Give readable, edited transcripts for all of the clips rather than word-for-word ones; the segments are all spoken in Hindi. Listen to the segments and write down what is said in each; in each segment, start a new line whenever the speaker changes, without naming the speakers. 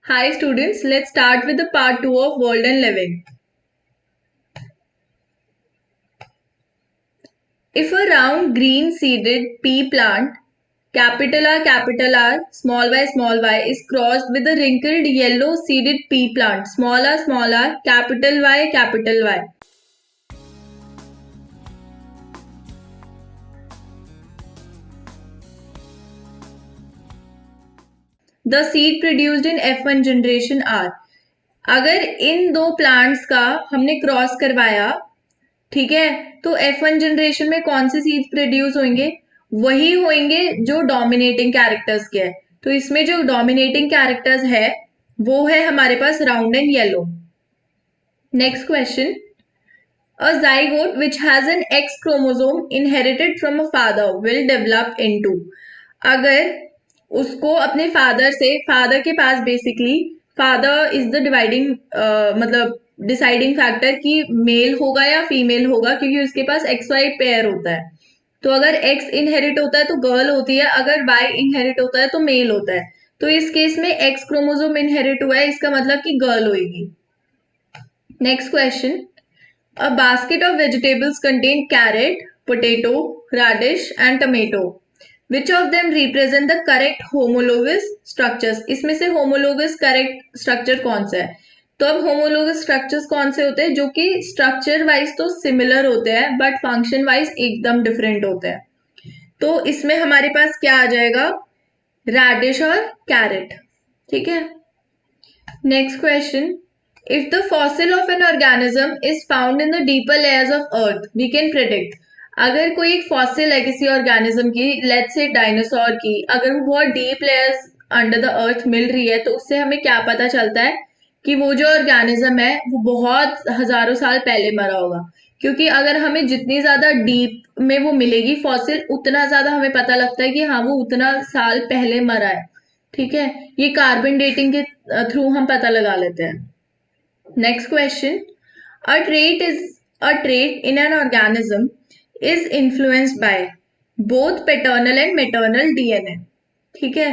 Hi students, let's start with the part 2 of World and Living. If a round green seeded pea plant, capital R, small y is crossed with a wrinkled yellow seeded pea plant, small r, capital Y. The seed produced in F1 generation R. अगर इन दो प्लांट्स का हमने क्रॉस करवाया, ठीक है, तो F1 जनरेशन में कौन से सीड्स प्रोड्यूस होंगे? वही होंगे जो डोमिनेटिंग कैरेक्टर्स के है। तो इसमें जो डोमिनेटिंग कैरेक्टर्स है वो है हमारे पास round and yellow. Next question, a zygote which has an X chromosome inherited from a father will develop into, अगर उसको अपने फादर के पास basically father is the dividing मतलब डिसाइडिंग फैक्टर कि मेल होगा या फीमेल होगा, क्योंकि उसके पास एक्स वाई पेयर होता है। तो अगर एक्स इनहेरिट होता है तो गर्ल होती है, अगर वाई इनहेरिट होता है तो मेल होता है। तो इस केस में एक्स क्रोमोसोम इनहेरिट हुआ है, इसका मतलब कि गर्ल होगी। Next question, a basket of vegetables contain carrot, potato, radish and tomato. Which of them represent the correct homologous structures? इसमें से homologous correct structure कौन सा है? तो अब homologous structures कौन से होते हैं जो कि structure wise तो similar होते हैं but function wise एकदम different होते हैं। तो इसमें हमारे पास क्या आ जाएगा? radish और carrot। ठीक है। Next question. If the fossil of an organism is found in the deeper layers of earth, we can predict. अगर कोई एक फॉसिल है किसी ऑर्गेनिज्म की, लेट्स से डायनासोर की, अगर वो बहुत deep layers under the earth मिल रही है तो उससे हमें क्या पता चलता है कि वो जो ऑर्गेनिज्म है वो बहुत हजारों साल पहले मरा होगा। क्योंकि अगर हमें जितनी ज्यादा डीप में वो मिलेगी फॉसिल, उतना ज्यादा हमें पता लगता है कि हाँ वो उतना साल पहले मरा है। ठीक है, ये कार्बन डेटिंग के थ्रू हम पता लगा लेते हैं। Next question. A trait in an organism is influenced by both paternal and maternal DNA. ठीक है।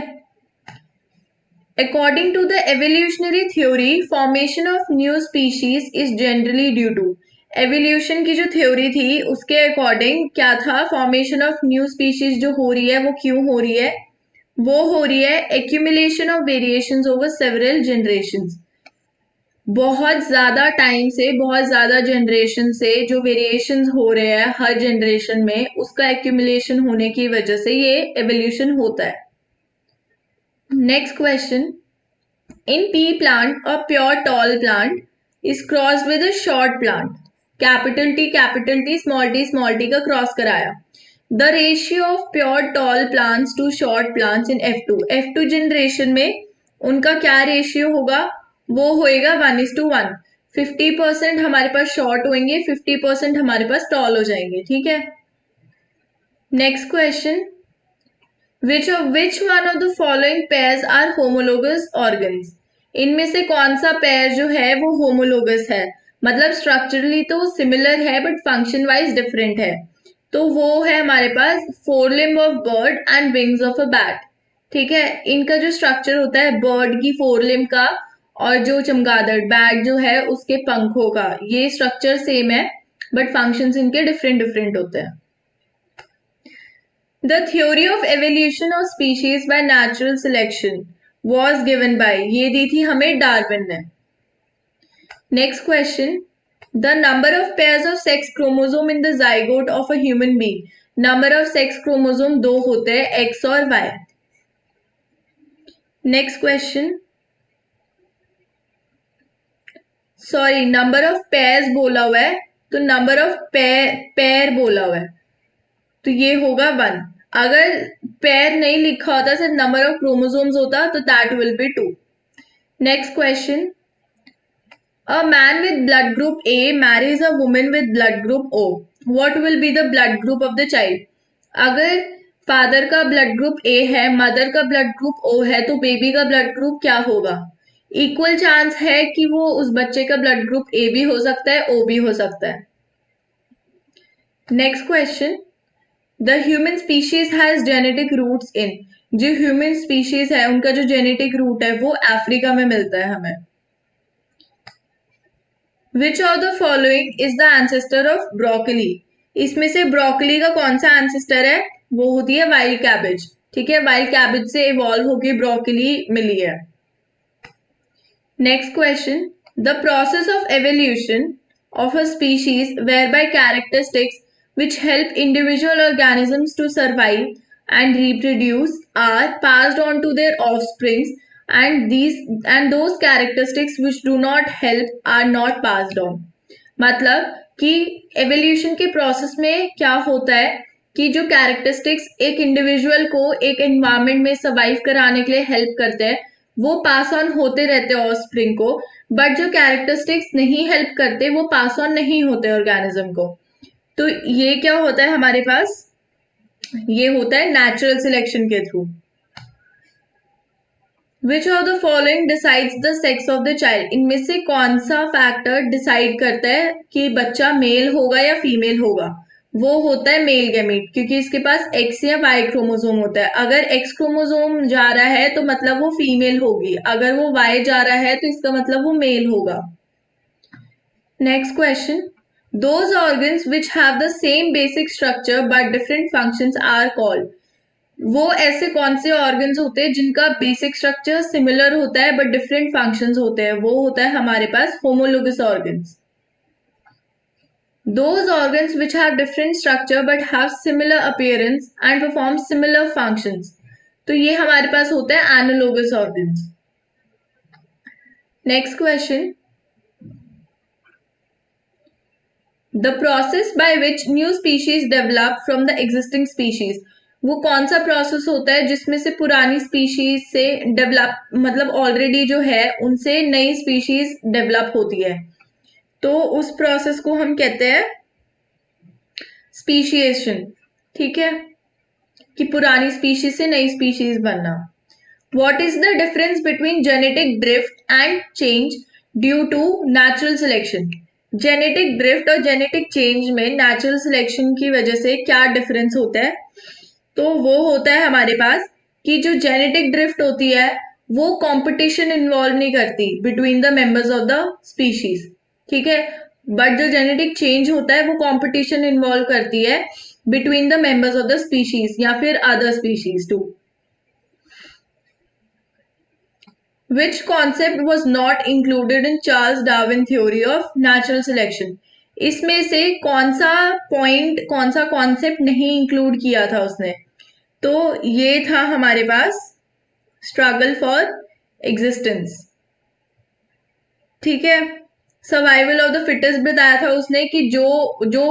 According to the evolutionary theory, formation of new species is generally due to. Evolution की जो थ्योरी थी उसके अकॉर्डिंग क्या था? फॉर्मेशन ऑफ न्यू स्पीशीज जो हो रही है वो क्यों हो रही है? वो हो रही है accumulation of variations over several generations. बहुत ज्यादा टाइम से, बहुत ज्यादा जनरेशन से जो वेरिएशंस हो रहे हैं हर जनरेशन में, उसका एक्यूमुलेशन होने की वजह से ये एवोल्यूशन होता है। Next question, in pea plant a pure tall plant is crossed with a short plant, capital T small T का क्रॉस कराया। The ratio of pure tall plants to short plants in F2 generation में उनका क्या रेशियो होगा? वो होएगा 1:1। 50% हमारे पास शॉर्ट होंगे, 50% हमारे पास टॉल हो जाएंगे। ठीक है। Next question, which one of the following pairs are homologous organs? इनमें से कौन सा पेयर जो है वो होमोलोगस है, मतलब स्ट्रक्चरली तो सिमिलर है बट फंक्शन वाइज डिफरेंट है। तो वो है हमारे पास forelimb of bird and wings of a bat. ठीक है, इनका जो स्ट्रक्चर होता है बर्ड की फोरलिम्ब का और जो चमगादड़ बैट जो है उसके पंखों का, ये स्ट्रक्चर सेम है बट फंक्शंस इनके डिफरेंट होते हैं। The theory of evolution of species by natural selection was given by, ये दी थी हमें डार्विन ने। Next question, the number of pairs of sex chromosome in the zygote of a human being. Number of sex chromosome दो होते हैं, X और Y। Next question, sorry number of pairs बोला हुआ है तो नंबर ऑफ पेयर बोला हुआ है तो ये होगा 1। अगर पेयर नहीं लिखा होता, सिर्फ नंबर ऑफ क्रोमोसोम्स होता तो that will be 2। Next question, a man with blood group A marries a woman with blood group O, what will be the blood group of the child? अगर फादर का ब्लड ग्रुप ए है, मदर का ब्लड ग्रुप ओ है, तो बेबी का ब्लड ग्रुप क्या होगा? इक्वल चांस है कि वो उस बच्चे का ब्लड ग्रुप ए भी हो सकता है, ओ भी हो सकता है। Next question, the human species has genetic roots in, जो ह्यूमन स्पीशीज है उनका जो जेनेटिक रूट है वो अफ्रीका में मिलता है हमें। विच of the following is the ancestor of broccoli? इसमें से ब्रोकली का कौन सा एंसेस्टर है? वो होती है वाइल्ड कैबेज। ठीक है, वाइल्ड कैबेज से इवॉल्व होकर ब्रोकली मिली है। Next question, the process of evolution of a species whereby characteristics which help individual organisms to survive and reproduce are passed on to their offsprings, and those characteristics which do not help are not passed on। मतलब कि एवोल्यूशन के प्रोसेस में क्या होता है कि जो कैरेक्टरिस्टिक्स एक इंडिविजुअल को एक एनवायरनमेंट में सर्वाइव कराने के लिए हेल्प करते हैं वो पास ऑन होते रहते हैं ऑफस्प्रिंग को, बट जो कैरेक्टरिस्टिक्स नहीं हेल्प करते वो पास ऑन नहीं होते ऑर्गेनिज्म को। तो ये क्या होता है हमारे पास? ये होता है नेचुरल सिलेक्शन के through. Which of the following decides the sex of the child? इनमें से कौन सा फैक्टर डिसाइड करता है कि बच्चा मेल होगा या फीमेल होगा? वो होता है मेल गैमीट, क्योंकि इसके पास एक्स या वाई क्रोमोसोम होता है। अगर एक्स क्रोमोसोम जा रहा है तो मतलब वो फीमेल होगी, अगर वो वाई जा रहा है तो इसका मतलब वो मेल होगा। Next question, those organs which have the same basic structure but different functions are called? वो ऐसे कौन से ऑर्गन्स होते हैं जिनका बेसिक स्ट्रक्चर सिमिलर होता है बट डिफरेंट फंक्शंस होते हैं? वो होता है हमारे पास homologous organs. Those organs which have different structure but have similar appearance and perform similar functions, तो ये हमारे पास होता है analogous organs. Next question, the process by which new species develop from the existing species, वो कौन सा प्रोसेस होता है जिसमें से पुरानी स्पीशीज से डेवलप मतलब ऑलरेडी जो है उनसे नई स्पीशीज डेवलप होती है? तो उस प्रोसेस को हम कहते हैं स्पीशिएशन। ठीक है, कि पुरानी स्पीशीज से नई स्पीशीज बनना। What is the difference between genetic drift and change due to natural selection? Genetic drift और जेनेटिक चेंज में नेचुरल सिलेक्शन की वजह से क्या डिफरेंस होता है? तो वो होता है हमारे पास कि जो जेनेटिक ड्रिफ्ट होती है वो कंपटीशन इन्वॉल्व नहीं करती between the members of the species. ठीक है, बट जो जेनेटिक चेंज होता है वो कंपटीशन इन्वॉल्व करती है between the members of the species या फिर other species too. Which concept was not included in Charles Darwin theory of natural selection? इसमें से कौन सा पॉइंट कौन सा कॉन्सेप्ट नहीं इंक्लूड किया था उसने? तो ये था हमारे पास स्ट्रगल फॉर एग्जिस्टेंस। ठीक है, सर्वाइवल ऑफ द फिटेस्ट बताया था उसने कि जो जो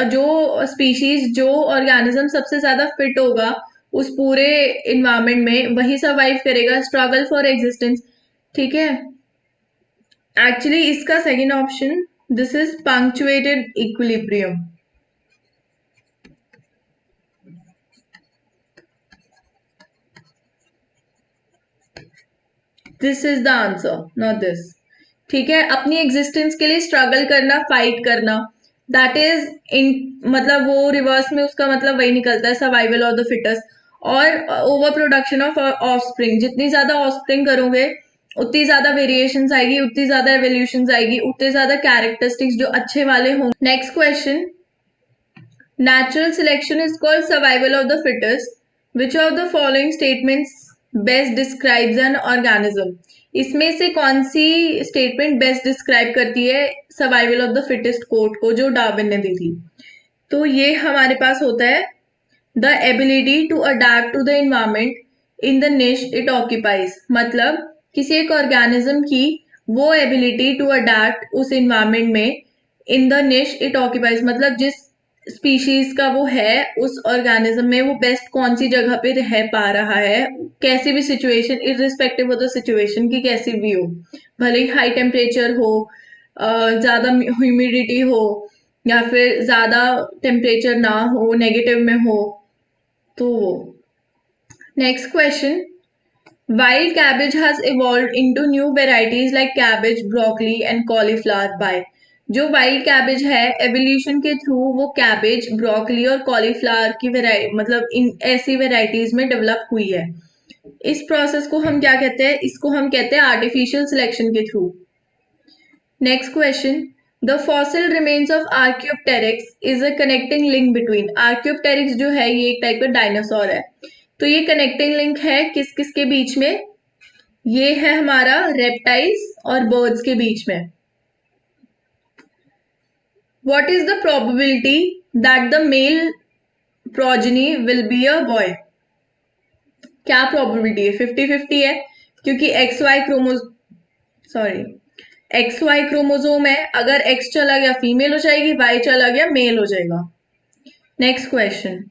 जो स्पीशीज जो ऑर्गेनिज्म सबसे ज्यादा फिट होगा उस पूरे इन्वायरमेंट में वही सर्वाइव करेगा, स्ट्रगल फॉर एग्जिस्टेंस। ठीक है, एक्चुअली इसका second option, this is punctuated equilibrium. This is the answer, not this. ठीक है, अपनी एग्जिस्टेंस के लिए स्ट्रगल करना, फाइट करना, दैट इज इन मतलब वो रिवर्स में उसका मतलब वही निकलता है, सर्वाइवल ऑफ द फिटेस्ट। और ओवर प्रोडक्शन ऑफ ऑफस्प्रिंग, जितनी ज्यादा ऑफस्प्रिंग करोगे उतनी ज्यादा वेरिएशंस आएगी, उतनी ज्यादा एवोल्यूशंस आएगी, उतने ज्यादा कैरेक्टरिस्टिक्स जो अच्छे वाले होंगे। Next question, natural selection is called survival of the fittest, which of the following statements best describes an organism? इसमें से कौन सी स्टेटमेंट बेस्ट डिस्क्राइब करती है survival of the fittest quote को जो डार्विन ने दी थी? तो ये हमारे पास होता है the ability to adapt to the environment in the niche it occupies. मतलब किसी एक ऑर्गेनिज्म की वो एबिलिटी टू अडेप्ट उस एनवायरमेंट में in the niche it occupies, मतलब जिस स्पीशीज का वो है उस ऑर्गेनिज्म में वो बेस्ट कौन सी जगह पे रह पा रहा है, कैसी भी situation, irrespective of the situation की कैसी भी हो, भले ही हाई टेम्परेचर हो, ज्यादा ह्यूमिडिटी हो या फिर ज्यादा टेम्परेचर ना हो, नेगेटिव में हो। तो next question, wild cabbage has evolved into new varieties like cabbage, broccoli and cauliflower by? जो वाइल्ड कैबेज है एवोल्यूशन के थ्रू वो कैबेज, ब्रोकली और कॉलीफ्लावर की वेराइटी मतलब इन ऐसी वेराइटीज में डेवलप हुई है। इस प्रोसेस को हम क्या कहते हैं? इसको हम कहते हैं आर्टिफिशियल सिलेक्शन के through. Next question, the fossil remains of Archaeopteryx is a connecting link between. Archaeopteryx जो है ये एक टाइप का डायनासोर है, तो ये कनेक्टिंग लिंक है किस किस के बीच में? ये है हमारा रेप्टाइल्स और बर्ड्स के बीच में। What is the probability that the male progeny will be a boy? क्या प्रोबेबिलिटी है? 50-50 है, क्योंकि एक्स वाई क्रोमोजोम है, अगर एक्स चला गया फीमेल हो जाएगी, वाई चला गया मेल हो जाएगा। Next question,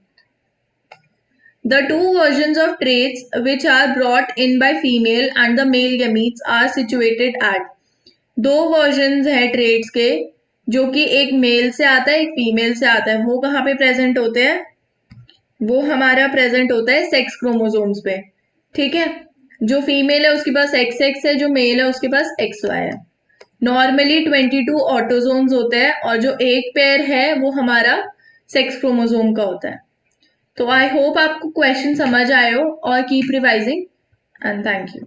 the two versions of traits which are brought in by female and the male gametes are situated at। दो वर्जन्स है ट्रेड्स के जो कि एक मेल से आता है एक फीमेल से आता है, वो कहाँ पे प्रेजेंट होते हैं? वो हमारा प्रेजेंट होता है सेक्स क्रोमोसोम्स पे। ठीक है, जो फीमेल है उसके पास एक्स एक्स है, जो मेल है उसके पास एक्स वाई है। नॉर्मली 22 ऑटोजोम्स होते हैं और जो एक पेयर है वो हमारा सेक्स क्रोमोसोम का होता है। तो आई होप आपको क्वेश्चन समझ आए हो और keep revising and thank you.